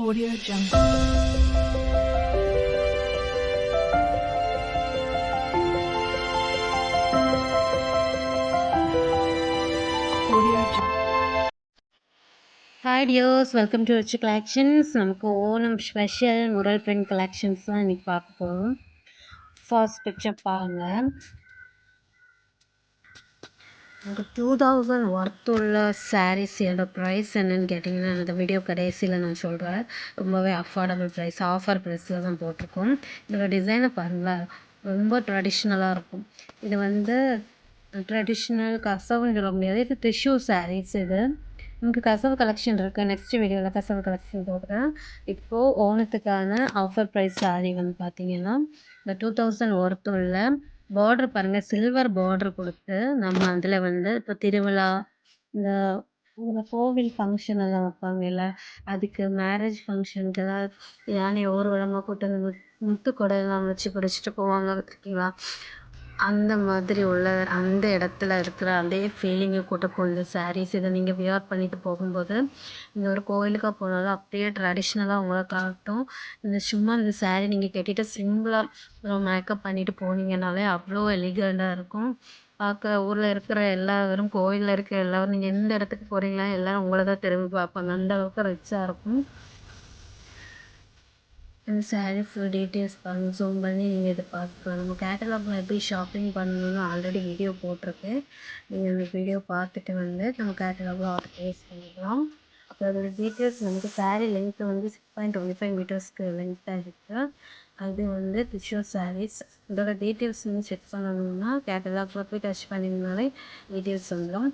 Audio Jungle. Audio Jungle. Hi டியோஸ், welcome to Rich Collections. நமக்கு Onam special mural print collections தான் இன்றைக்கி பார்க்க போகிறோம். ஃபர்ஸ்ட் பிக்சர் பாருங்கள். நமக்கு 2000 ஒர்த் உள்ள சாரீஸோட ப்ரைஸ் என்னென்னு கேட்டிங்கன்னா அந்த வீடியோ கடைசியில் நான் சொல்கிறேன். ரொம்பவே அஃபோர்டபுள் ப்ரைஸ், ஆஃபர் ப்ரைஸில் தான் போட்டிருக்கோம். இதோட டிசைனை பாருங்களேன், ரொம்ப ட்ரெடிஷ்னலாக இருக்கும். இது வந்து ட்ரெடிஷ்னல் கசவுன்னு சொல்ல முடியாது, இது டிஷ்யூ சாரீஸ். இது நமக்கு கசவு கலெக்ஷன் இருக்குது. நெக்ஸ்ட் வீடியோவில் கசவு கலெக்ஷன் போடுறேன். இப்போது ஓணத்துக்கான ஆஃபர் ப்ரைஸ் சாரீ வந்து பார்த்திங்கன்னா இந்த 2000 ஒர்த் உள்ள பார்டர் பாருங்கள், சில்வர் பார்டர் கொடுத்து நம்ம அதில் வந்து இப்போ திருவிழா, இந்த கோவில் ஃபங்க்ஷன் எல்லாம் வைப்பாங்கல்ல, அதுக்கு மேரேஜ் ஃபங்க்ஷனுக்கு ஏதாவது யானை ஊர்வலமாக கூட்டு முத்து கொடையெல்லாம் வச்சு பிடிச்சிட்டு போவாங்க பார்த்துருக்கீங்களா, அந்த மாதிரி உள்ள அந்த இடத்துல இருக்கிற அதே ஃபீலிங்கை கொடுக்கும் இந்த சாரீஸ். இதை நீங்கள் வியர் பண்ணிட்டு போகும்போது நீங்கள் ஒரு கோயிலுக்காக போனாலும் அப்படியே ட்ரெடிஷ்னலாக உங்களை காட்டும். சும்மா இந்த சாரீ நீங்கள் கட்டிட்டு சிம்பிளாக மேக்கப் பண்ணிட்டு போனீங்கன்னாலே அவ்வளோ எலிகண்டாக இருக்கும். பார்க்க ஊரில் இருக்கிற எல்லாரும், கோயிலில் இருக்கிற எல்லோரும், நீங்கள் எந்த இடத்துக்கு போகிறீங்களா எல்லோரும் உங்களை தான் திரும்பி பார்ப்பாங்க. அந்த அளவுக்கு ரிச்சாக இருக்கும். இந்த சாரீ ஃபுல் டீட்டெயில்ஸ் பாருங்கள், ஜூம் பண்ணி நீங்கள் இதை பார்த்துக்கலாம். நம்ம கேட்டலாகில் எப்படி ஷாப்பிங் பண்ணணும்னு ஆல்ரெடி வீடியோ போட்டிருக்கு. நீங்கள் இந்த வீடியோ பார்த்துட்டு வந்து நம்ம கேட்டலாகில் ஆர்டர் ப்ளேஸ் பண்ணிக்கலாம். அப்புறம் அதோட டீட்டெயில்ஸ், நமக்கு சாரீ லென்த்து வந்து 6.25 மீட்டர்ஸ்க்கு லென்த்தாக இருக்குது. அது வந்து டிஷ்யூ சாரீஸ். இதோட டீட்டெயில்ஸ் வந்து செக் பண்ணணும்னா கேட்டலாகில் போய் டச் பண்ணிங்கனாலே டீட்டெயில்ஸ் வந்துடும்.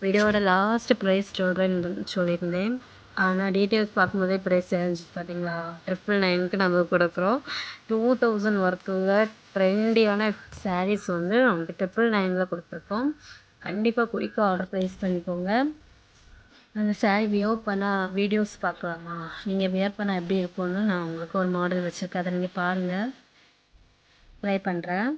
வீடியோட லாஸ்ட் ப்ரைஸ் சொல்கிறேன்னு சொல்லியிருந்தேன், ஆனால் டீட்டெயில்ஸ் பார்க்கும்போதே ப்ரைஸ் தெரிஞ்சு பார்த்தீங்களா. 999க்கு நம்ம கொடுக்குறோம். 2000 ஒர்க்குள்ள ட்ரெண்டியான சாரீஸ் வந்து நமக்கு 999ல் கொடுத்துருக்கோம். கண்டிப்பாக குயிக்காக ஆர்டர் ப்ளேஸ் பண்ணிக்கோங்க. அந்த சாரீ வியர் பண்ணால் வீடியோஸ் பார்க்கலாமா, நீங்கள் வியர் பண்ணால் எப்படி இருக்கும்னு நான் உங்களுக்கு ஒரு மாடல் வச்சுருக்கேன், அதை நீங்கள் பாருங்கள். ட்ரை பண்ணுறேன்.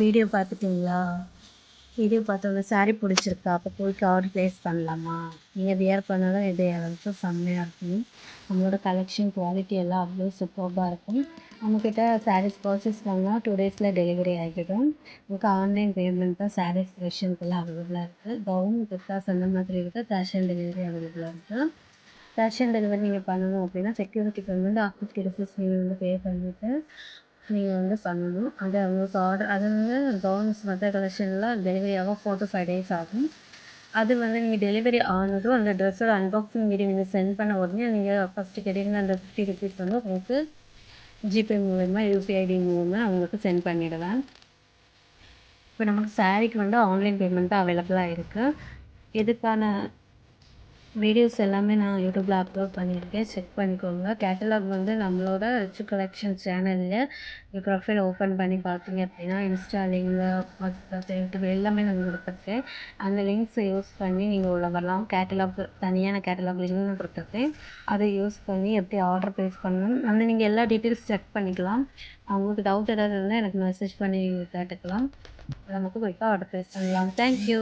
வீடியோ பார்த்துட்டிங்களா? வீடியோ பார்த்தோன்னே சாரீ பிடிச்சிருக்கா, அப்போ போய்ட்டு ஆர்டர் ப்ளேஸ் பண்ணலாமா? நீங்கள் வியர் பண்ணாலும் இது எனக்கு செம்மையாக இருக்கும். நம்மளோட கலெக்ஷன் குவாலிட்டி எல்லாம் அவ்வளோ சூப்பராக இருக்கும். நம்மக்கிட்ட சாரீஸ் பர்ச்சேஸ் பண்ணால் 2 டேஸில் டெலிவரி ஆகிடும். நமக்கு ஆன்லைன் பேமெண்ட் தான் சாரீஸ் கலெக்ஷனுக்கெல்லாம் அவைலபிளாக இருக்குது. கவுன் குர்தாஸ் அந்த மாதிரி இருக்குது. கேஷ் ஆன் டெலிவரி அவைலபிளாக இருக்குது. கேஷ் ஆன் டெலிவரி நீங்கள் பண்ணணும் அப்படின்னா செக்யூரிட்டி பேமெண்ட் ₹50 நீங்கள் வந்து பே பண்ணிவிட்டு நீங்கள் வந்து பண்ணணும். அது அவங்களுக்கு ஆர்டர், அது வந்து கவுன்ஸ் மற்ற கலெக்ஷன்லாம் டெலிவரி ஆக 4 to 5 days ஆகும். அது வந்து நீங்கள் டெலிவரி ஆனதும் அந்த ட்ரெஸ்ஸோட அன்பாக்சிங் வீடியோ நீங்கள் சென்ட் பண்ண உடனே நீங்கள் ஃபஸ்ட்டு கேட்டிங்கன்னா அந்த ₹50 வந்து உங்களுக்கு ஜிபே மூலமா, யூபிஐ ஐடி மூலமா அவங்களுக்கு சென்ட் பண்ணிவிடுவேன். இப்போ நமக்கு சாரீக்கு வந்து ஆன்லைன் பேமெண்ட் தான் அவைலபிளாக இருக்குது. இதுக்கான வீடியோஸ் எல்லாமே நான் யூடியூப்பில் அப்லோட் பண்ணியிருக்கேன், செக் பண்ணிக்கோங்க. கேட்டலாக் வந்து நம்மளோட ரிச் கலெக்ஷன் சேனலில் ப்ரொஃபைல் ஓப்பன் பண்ணி பார்த்தீங்க அப்படின்னா இன்ஸ்டா லிங்க், வாட்ஸ்அப், யூடியூப் எல்லாமே நான் கொடுத்துருக்கேன். அந்த லிங்க்ஸை யூஸ் பண்ணி நீங்கள் உள்ள வரலாம். கேட்டலாக் தனியான கேட்டலாக் லிங்க் கொடுத்துருக்கேன், அதை யூஸ் பண்ணி எப்படி ஆர்டர் ப்ளேஸ் பண்ணணும் அந்த நீங்கள் எல்லா டீட்டெயில்ஸ் செக் பண்ணிக்கலாம். அவங்களுக்கு டவுட் ஏதாவது இருந்தால் எனக்கு மெசேஜ் பண்ணி கேட்டுக்கலாம். நமக்கு குயிக்காக ஆர்டர் ப்ளேஸ் பண்ணலாம். தேங்க்யூ.